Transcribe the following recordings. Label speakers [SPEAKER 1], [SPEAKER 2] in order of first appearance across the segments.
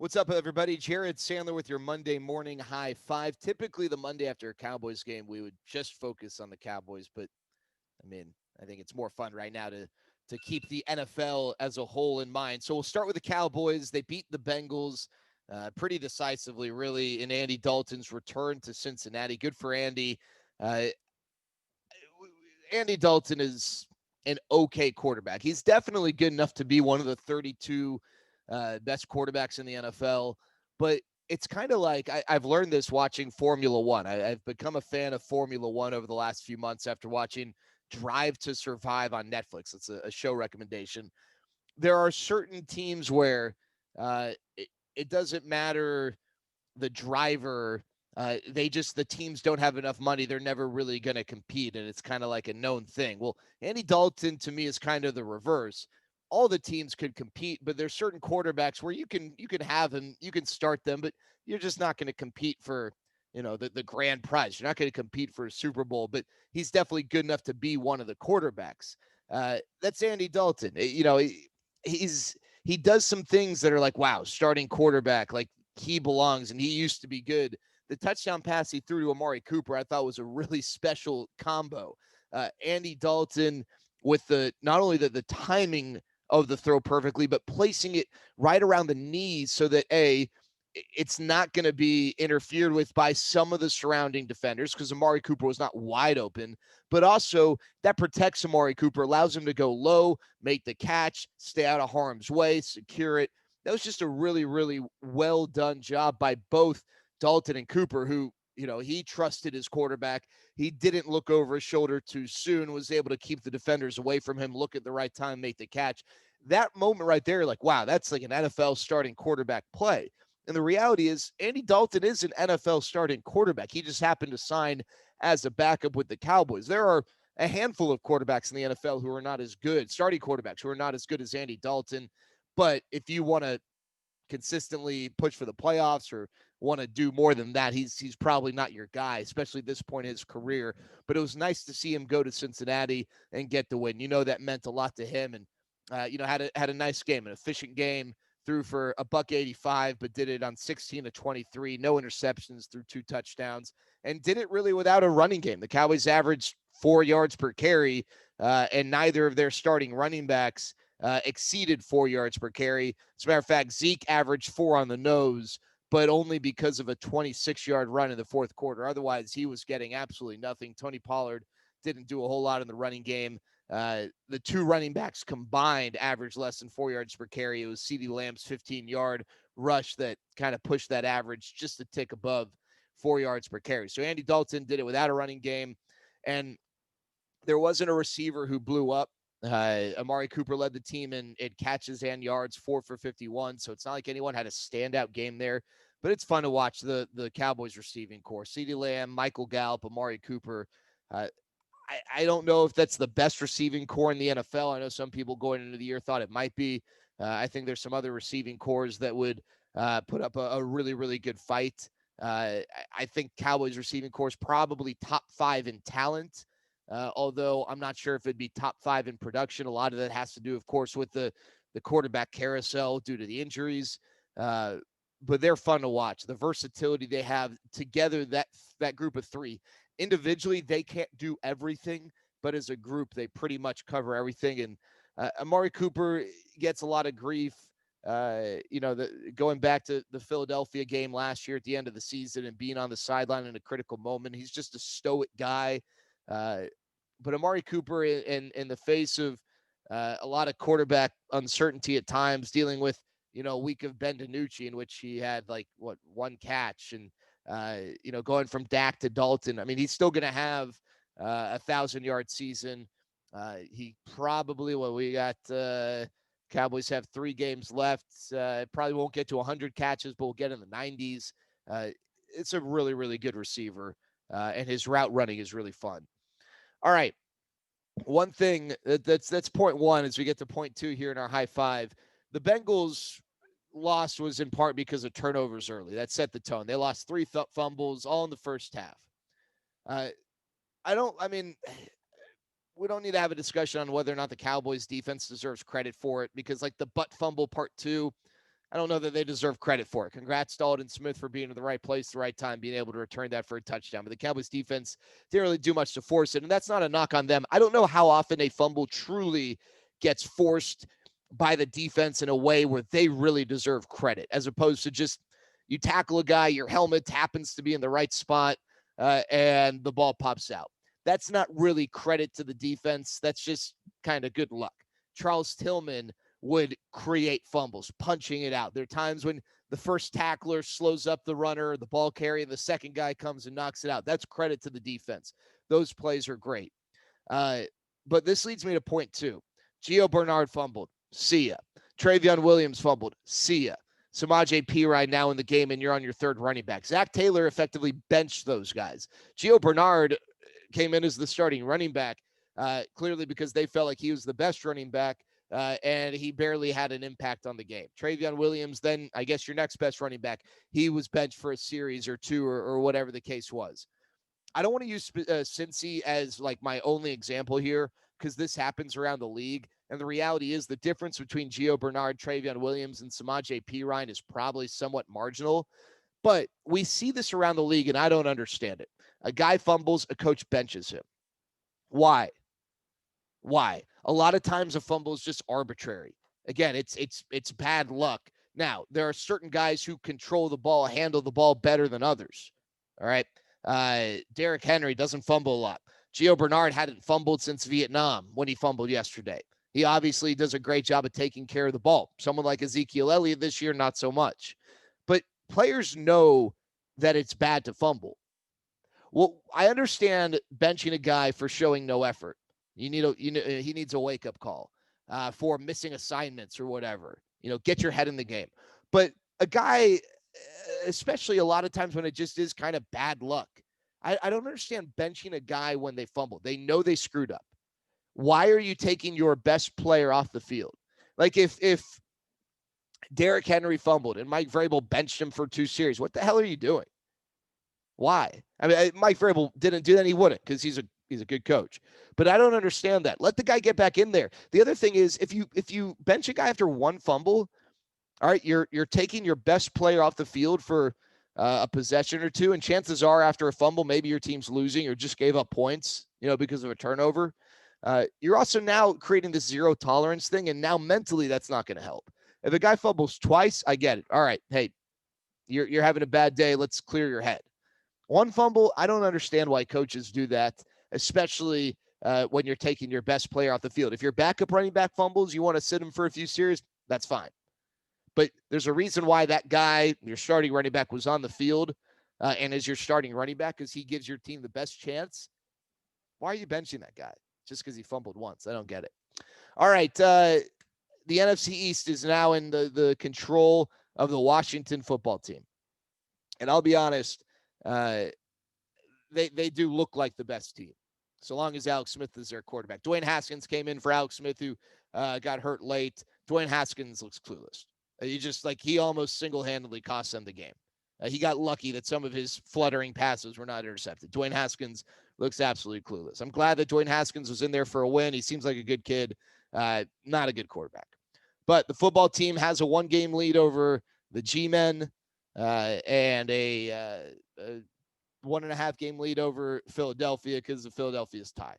[SPEAKER 1] What's up, everybody? Jared Sandler with your Monday morning high five. Typically, the Monday after a Cowboys game, we would just focus on the Cowboys, but I mean, I think it's more fun right now to keep the NFL as a whole in mind. So we'll start with the Cowboys. They beat the Bengals pretty decisively, really, in Andy Dalton's return to Cincinnati. Good for Andy. Uh, Andy Dalton is an okay quarterback. He's definitely good enough to be one of the 32 best quarterbacks in the NFL. But it's kind of like I've learned this watching Formula One. I've become a fan of Formula One over the last few months after watching Drive to Survive on Netflix. It's a show recommendation. There are certain teams where it doesn't matter the driver. The teams don't have enough money. They're never really going to compete, and it's kind of like a known thing. Well, Andy Dalton to me is kind of the reverse. All the teams could compete, but there's certain quarterbacks where you can have them, you can start them, but you're just not going to compete for the grand prize. You're not going to compete for a Super Bowl, but he's definitely good enough to be one of the quarterbacks. That's Andy Dalton. He does some things that are like, wow, starting quarterback. Like he belongs, and he used to be good. The touchdown pass he threw to Amari Cooper, I thought was a really special combo. Andy Dalton with the not only the timing of the throw perfectly, but placing it right around the knees so that it's not going to be interfered with by some of the surrounding defenders because Amari Cooper was not wide open, but also that protects Amari Cooper, allows him to go low, make the catch, stay out of harm's way, secure it. That was just a really, really well done job by both Dalton and Cooper, who, he trusted his quarterback. He didn't look over his shoulder too soon, was able to keep the defenders away from him, look at the right time, make the catch. That moment right there, like, wow, that's like an NFL starting quarterback play. And the reality is, Andy Dalton is an NFL starting quarterback. He just happened to sign as a backup with the Cowboys. There are a handful of quarterbacks in the NFL who are not as good, starting quarterbacks who are not as good as Andy Dalton. But if you want to consistently push for the playoffs or want to do more than that, he's probably not your guy, especially at this point in his career. But it was nice to see him go to Cincinnati and get the win. That meant a lot to him, and had a nice game, an efficient game. Threw for a buck 85, but did it on 16 to 23, no interceptions, threw 2 touchdowns, and did it really without a running game. The Cowboys averaged 4 yards per carry, and neither of their starting running backs exceeded 4 yards per carry. As a matter of fact, Zeke averaged 4 on the nose, but only because of a 26-yard run in the fourth quarter. Otherwise, he was getting absolutely nothing. Tony Pollard didn't do a whole lot in the running game. The two running backs combined averaged less than 4 yards per carry. It was CeeDee Lamb's 15-yard rush that kind of pushed that average just a tick above 4 yards per carry. So Andy Dalton did it without a running game, and there wasn't a receiver who blew up. Amari Cooper led the team in catches and yards, 4 for 51. So it's not like anyone had a standout game there, but it's fun to watch the Cowboys receiving corps. CeeDee Lamb, Michael Gallup, Amari Cooper. I don't know if that's the best receiving core in the NFL. I know some people going into the year thought it might be. I think there's some other receiving cores that would put up a really, really good fight. I think Cowboys receiving core is probably top 5 in talent, although I'm not sure if it'd be top 5 in production. A lot of that has to do, of course, with the quarterback carousel due to the injuries. But they're fun to watch. The versatility they have together, that group of three. Individually, they can't do everything, but as a group, they pretty much cover everything. And Amari Cooper gets a lot of grief. Going back to the Philadelphia game last year at the end of the season and being on the sideline in a critical moment, he's just a stoic guy. But Amari Cooper, in the face of a lot of quarterback uncertainty at times, dealing with a week of Ben DiNucci in which he had one catch, and going from Dak to Dalton. I mean, he's still going to have a 1,000-yard season. He probably, we got Cowboys have 3 games left. Probably won't get to 100 catches, but we'll get in the 90s. It's a really, really good receiver, and his route running is really fun. All right. One thing that's point one as we get to point two here in our high five. The Bengals loss was in part because of turnovers early. That set the tone. They lost 3 fumbles all in the first half. Uh, I mean, we don't need to have a discussion on whether or not the Cowboys defense deserves credit for it because like the butt fumble part 2, I don't know that they deserve credit for it. Congrats to Aldon Smith for being in the right place, the right time, being able to return that for a touchdown. But the Cowboys defense didn't really do much to force it. And that's not a knock on them. I don't know how often a fumble truly gets forced by the defense in a way where they really deserve credit, as opposed to just you tackle a guy, your helmet happens to be in the right spot, and the ball pops out. That's not really credit to the defense. That's just kind of good luck. Charles Tillman would create fumbles, punching it out. There are times when the first tackler slows up the runner, the ball carrier, and the second guy comes and knocks it out. That's credit to the defense. Those plays are great. But this leads me to point two. Gio Bernard fumbled. See ya. Travion Williams fumbled. See ya. Samaje Perine now in the game, and you're on your third running back. Zach Taylor effectively benched those guys. Gio Bernard came in as the starting running back, clearly because they felt like he was the best running back, and he barely had an impact on the game. Travion Williams, then I guess your next best running back, he was benched for a series or two or whatever the case was. I don't want to use Cincy as like my only example here because this happens around the league. And the reality is the difference between Gio Bernard, Travion Williams, and Samaje Perine is probably somewhat marginal. But we see this around the league, and I don't understand it. A guy fumbles, a coach benches him. Why? Why? A lot of times a fumble is just arbitrary. Again, it's bad luck. Now, there are certain guys who control the ball, handle the ball better than others. All right. Derrick Henry doesn't fumble a lot. Gio Bernard hadn't fumbled since Vietnam when he fumbled yesterday. He obviously does a great job of taking care of the ball. Someone like Ezekiel Elliott this year, not so much. But players know that it's bad to fumble. Well, I understand benching a guy for showing no effort. He needs a wake-up call for missing assignments or whatever. Get your head in the game. But a guy, especially a lot of times when it just is kind of bad luck, I don't understand benching a guy when they fumble. They know they screwed up. Why are you taking your best player off the field? Like if Derrick Henry fumbled and Mike Vrabel benched him for 2 series, what the hell are you doing? Why? I mean, Mike Vrabel didn't do that. He wouldn't because he's a good coach. But I don't understand that. Let the guy get back in there. The other thing is if you bench a guy after one fumble, all right, you're taking your best player off the field for a possession or two, and chances are after a fumble, maybe your team's losing or just gave up points, because of a turnover. You're also now creating this zero tolerance thing, and now mentally that's not going to help. If a guy fumbles twice, I get it. All right, hey, you're having a bad day. Let's clear your head. One fumble, I don't understand why coaches do that, especially when you're taking your best player off the field. If your backup running back fumbles, you want to sit him for a few series, that's fine. But there's a reason why that guy, your starting running back, was on the field and is your starting running back because he gives your team the best chance. Why are you benching that guy? Just because he fumbled once. I don't get it. All right. The NFC East is now in the control of the Washington football team. And I'll be honest, they do look like the best team, so long as Alex Smith is their quarterback. Dwayne Haskins came in for Alex Smith, who got hurt late. Dwayne Haskins looks clueless. He almost single-handedly cost them the game. He got lucky that some of his fluttering passes were not intercepted. Dwayne Haskins looks absolutely clueless. I'm glad that Dwayne Haskins was in there for a win. He seems like a good kid, not a good quarterback. But the football team has a 1-game lead over the G-Men and a 1.5-game lead over Philadelphia because the Philadelphia's tied.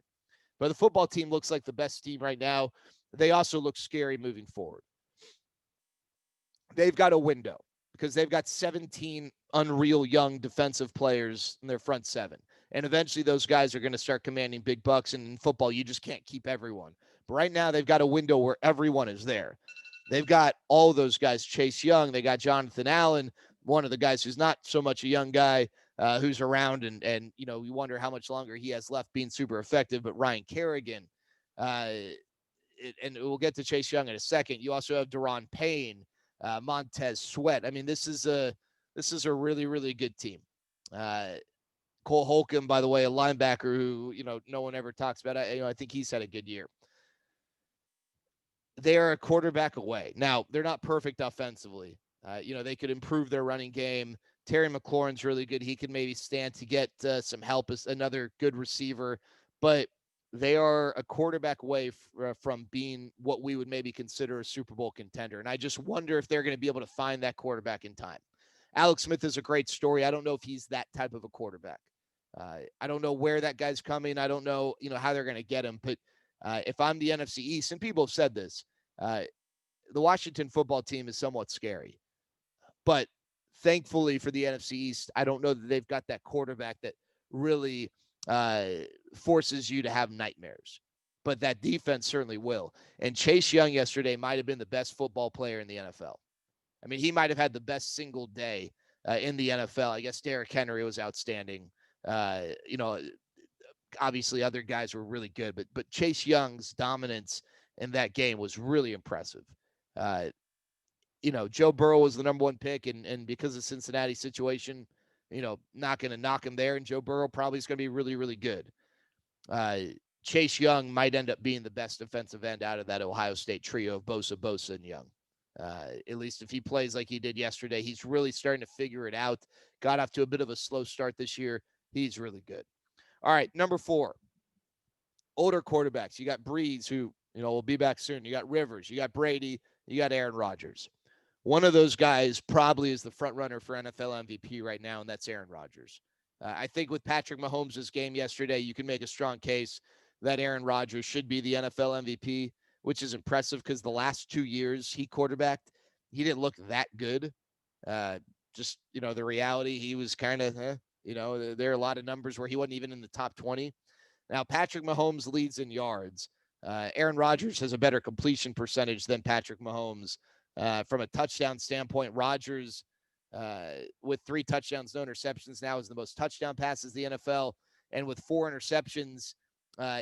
[SPEAKER 1] But the football team looks like the best team right now. They also look scary moving forward. They've got a window because they've got 17 unreal young defensive players in their front seven. And eventually those guys are going to start commanding big bucks. And in football, you just can't keep everyone. But right now they've got a window where everyone is there. They've got all those guys. Chase Young. They got Jonathan Allen, one of the guys who's not so much a young guy, who's around. And you wonder how much longer he has left being super effective. But Ryan Kerrigan, and we'll get to Chase Young in a second. You also have Daron Payne, Montez Sweat. I mean, this is a really, really good team. Cole Holcomb, by the way, a linebacker who, no one ever talks about. I think he's had a good year. They are a quarterback away. Now, they're not perfect offensively. They could improve their running game. Terry McLaurin's really good. He could maybe stand to get some help as another good receiver. But they are a quarterback away from being what we would maybe consider a Super Bowl contender. And I just wonder if they're going to be able to find that quarterback in time. Alex Smith is a great story. I don't know if he's that type of a quarterback. I don't know where that guy's coming. I don't know, how they're going to get him. But if I'm the NFC East, and people have said this, the Washington football team is somewhat scary. But thankfully for the NFC East, I don't know that they've got that quarterback that really uh, forces you to have nightmares. But that defense certainly will. And Chase Young yesterday might have been the best football player in the NFL. I mean, he might have had the best single day in the NFL. I guess Derrick Henry was outstanding. Uh, you know, Obviously other guys were really good, but Chase Young's dominance in that game was really impressive. Uh, Joe Burrow was the number one pick, and because of Cincinnati situation, not going to knock him there. And Joe Burrow probably is going to be really, really good. Uh, Chase Young might end up being the best defensive end out of that Ohio State trio of Bosa, and Young. At least if he plays like he did yesterday, he's really starting to figure it out. Got off to a bit of a slow start this year. He's really good. All right, number 4, older quarterbacks. You got Brees, who will be back soon. You got Rivers. You got Brady. You got Aaron Rodgers. One of those guys probably is the front runner for NFL MVP right now, and that's Aaron Rodgers. I think with Patrick Mahomes' game yesterday, you can make a strong case that Aaron Rodgers should be the NFL MVP, which is impressive because the last 2 years he quarterbacked, he didn't look that good. The reality, he was kind of, there are a lot of numbers where he wasn't even in the top 20. Now, Patrick Mahomes leads in yards. Aaron Rodgers has a better completion percentage than Patrick Mahomes. From a touchdown standpoint, Rodgers, with 3 touchdowns, no interceptions, now is the most touchdown passes in the NFL. And with 4 interceptions,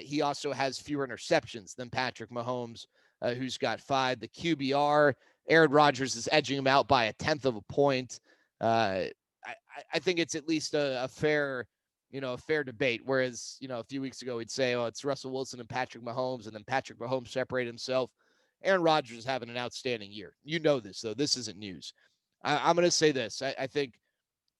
[SPEAKER 1] he also has fewer interceptions than Patrick Mahomes, who's got 5. The QBR, Aaron Rodgers is edging him out by 1/10 of a point. I think it's at least a fair debate. Whereas, a few weeks ago, we'd say, oh, it's Russell Wilson and Patrick Mahomes, and then Patrick Mahomes separated himself. Aaron Rodgers is having an outstanding year. You know this, though. This isn't news. I'm going to say this. I think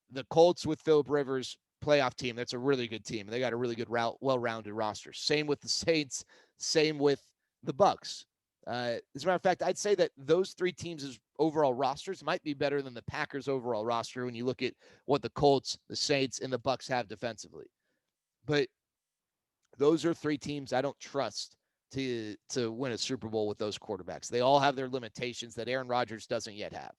[SPEAKER 1] the Colts with Phillip Rivers, playoff team, that's a really good team. They got a really good, well-rounded roster. Same with the Saints. Same with the Bucks. As a matter of fact, I'd say that those 3 teams' overall rosters might be better than the Packers' overall roster when you look at what the Colts, the Saints, and the Bucks have defensively. But those are 3 teams I don't trust to win a Super Bowl with those quarterbacks. They all have their limitations that Aaron Rodgers doesn't yet have.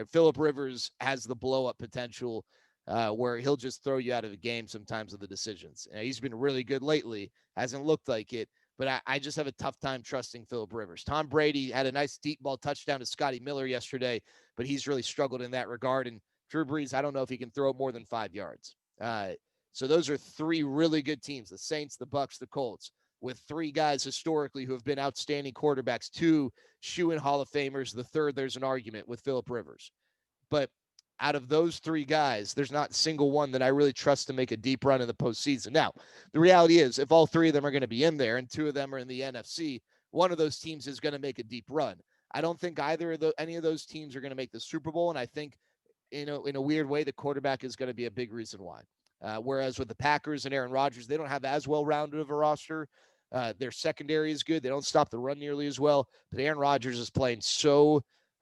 [SPEAKER 1] Phillip Rivers has the blow-up potential where he'll just throw you out of the game sometimes with the decisions. He's been really good lately. Hasn't looked like it. But I just have a tough time trusting Phillip Rivers. Tom Brady had a nice deep ball touchdown to Scotty Miller yesterday, but he's really struggled in that regard. And Drew Brees, I don't know if he can throw more than 5 yards. So those are 3 really good teams, the Saints, the Bucks, the Colts, with 3 guys historically who have been outstanding quarterbacks, 2 shoe-in Hall of Famers. The third, there's an argument with Phillip Rivers. But out of those 3 guys, there's not a single one that I really trust to make a deep run in the postseason. Now, the reality is, if all 3 of them are going to be in there and 2 of them are in the NFC, one of those teams is going to make a deep run. I don't think any of those teams are going to make the Super Bowl, and I think, in a weird way, the quarterback is going to be a big reason why. Whereas with the Packers and Aaron Rodgers, they don't have as well-rounded of a roster. Their secondary is good. They don't stop the run nearly as well. But Aaron Rodgers is playing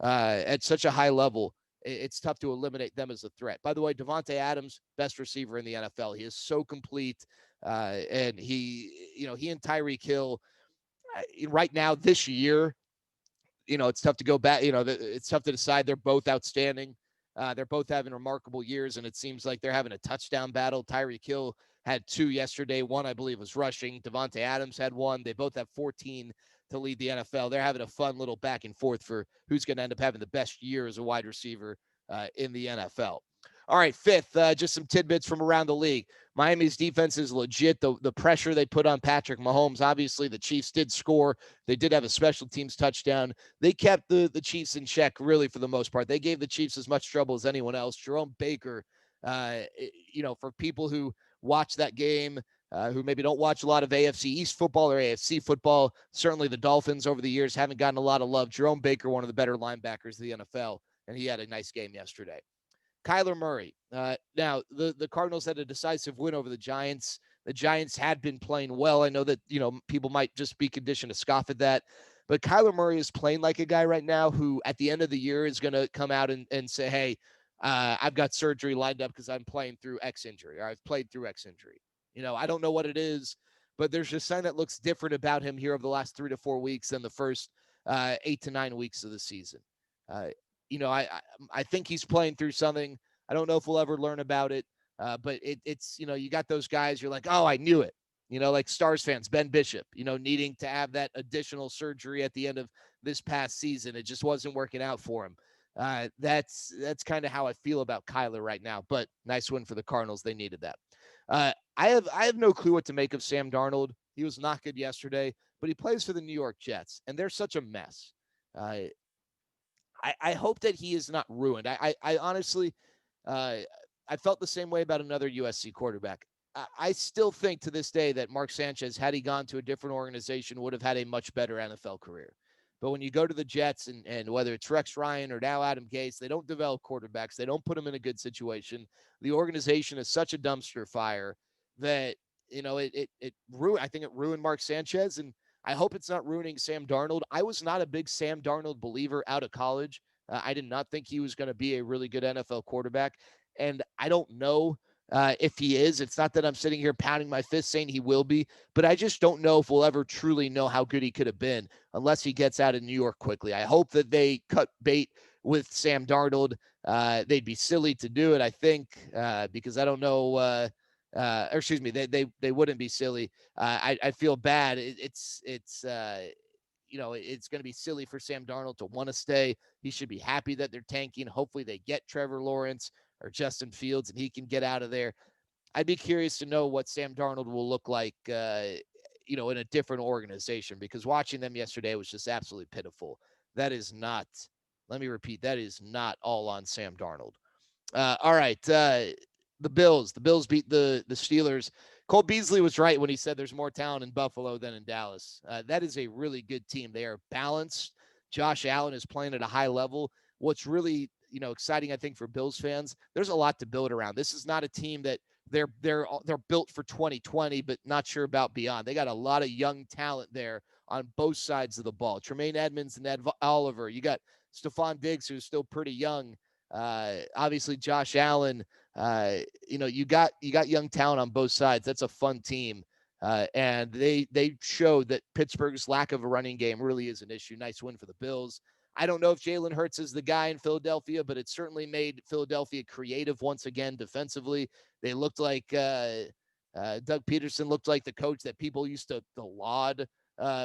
[SPEAKER 1] at such a high level, it's tough to eliminate them as a threat. By the way, Davante Adams, best receiver in the NFL. He is so complete. And he and Tyreek Hill, right now this year, it's tough to go back. It's tough to decide. They're both outstanding. They're both having remarkable years, and it seems like they're having a touchdown battle. Tyreek Hill had 2 yesterday. One, I believe, was rushing. Davante Adams had 1. They both have 14 to lead the NFL. They're having a fun little back and forth for who's going to end up having the best year as a wide receiver in the NFL. All right, 5th, just some tidbits from around the league. Miami's defense is legit. The pressure they put on Patrick Mahomes, obviously the Chiefs did score. They did have a special teams touchdown. They kept the Chiefs in check, really, for the most part. They gave the Chiefs as much trouble as anyone else. Jerome Baker, for people who watch that game, who maybe don't watch a lot of AFC East football or AFC football, certainly the Dolphins over the years haven't gotten a lot of love. Jerome Baker, one of the better linebackers of the NFL, and he had a nice game yesterday. Kyler Murray. Now, the Cardinals had a decisive win over the Giants. The Giants had been playing well. I know that, people might just be conditioned to scoff at that. But Kyler Murray is playing like a guy right now who at the end of the year is going to come out and say, hey, I've got surgery lined up because I'm playing through X injury, or I've played through X injury. I don't know what it is, but there's just something that looks different about him here over the last 3 to 4 weeks than the first 8 to 9 weeks of the season. Uh, I think he's playing through something. I don't know if we'll ever learn about it, but it's you got those guys. You're like, oh, I knew it. Like Stars fans, Ben Bishop. Needing to have that additional surgery at the end of this past season. It just wasn't working out for him. That's kind of how I feel about Kyler right now. But nice win for the Cardinals. They needed that. I have no clue what to make of Sam Darnold. He was not good yesterday, but he plays for the New York Jets, and they're such a mess. Uh, I hope that he is not ruined. I honestly, uh, I felt the same way about another USC quarterback. I still think to this day that Mark Sanchez, had he gone to a different organization, would have had a much better NFL career. But when you go to the Jets, and whether it's Rex Ryan or now Adam Gase, they don't develop quarterbacks. They don't put them in a good situation. The organization is such a dumpster fire that it ruined. I think it ruined Mark Sanchez, and I hope it's not ruining Sam Darnold. I was not a big Sam Darnold believer out of college. I did not think he was going to be a really good NFL quarterback, and I don't know if he is. It's not that I'm sitting here pounding my fist saying he will be, but I just don't know if we'll ever truly know how good he could have been unless he gets out of New York quickly. I hope that they cut bait with Sam Darnold. They'd be silly to do it, I think, because I don't know. Or excuse me, they wouldn't be silly. I feel bad. It's going to be silly for Sam Darnold to want to stay. He should be happy that they're tanking. Hopefully they get Trevor Lawrence or Justin Fields and he can get out of there. I'd be curious to know what Sam Darnold will look like, in a different organization, because watching them yesterday was just absolutely pitiful. That is not, let me repeat, that is not all on Sam Darnold. All right. The Bills. The Bills beat the Steelers. Cole Beasley was right when he said there's more talent in Buffalo than in Dallas. That is a really good team. They are balanced. Josh Allen is playing at a high level. What's really exciting, I think, for Bills fans, there's a lot to build around. This is not a team that they're built for 2020, but not sure about beyond. They got a lot of young talent there on both sides of the ball. Tremaine Edmonds and Ed Oliver. You got Stephon Diggs, who's still pretty young. Obviously, Josh Allen. You got young talent on both sides. That's a fun team. And they showed that Pittsburgh's lack of a running game really is an issue. Nice win for the Bills. I don't know if Jalen Hurts is the guy in Philadelphia, but it certainly made Philadelphia creative once again defensively. They looked like Doug Pederson looked like the coach that people used to laud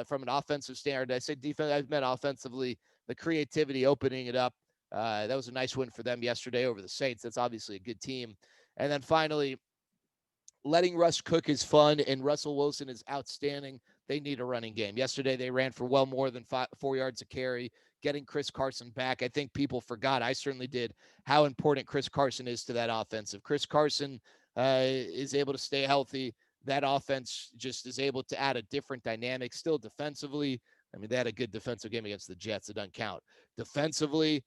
[SPEAKER 1] from an offensive standard. I say defense, I've meant offensively, the creativity, opening it up. That was a nice win for them yesterday over the Saints. That's obviously a good team. And then finally, letting Russ cook is fun, and Russell Wilson is outstanding. They need a running game. Yesterday, they ran for well more than 4 yards a carry. Getting Chris Carson back, I think people forgot, I certainly did, how important Chris Carson is to that offense. If Chris Carson is able to stay healthy, that offense just is able to add a different dynamic. Still defensively, I mean, they had a good defensive game against the Jets. It doesn't count. Defensively,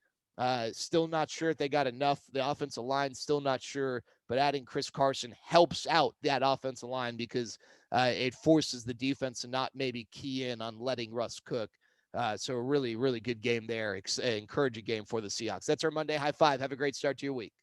[SPEAKER 1] still not sure if they got enough. The offensive line, still not sure. But adding Chris Carson helps out that offensive line because it forces the defense to not maybe key in on letting Russ cook. So a really, really good game there. Encouraging game for the Seahawks. That's our Monday High Five. Have a great start to your week.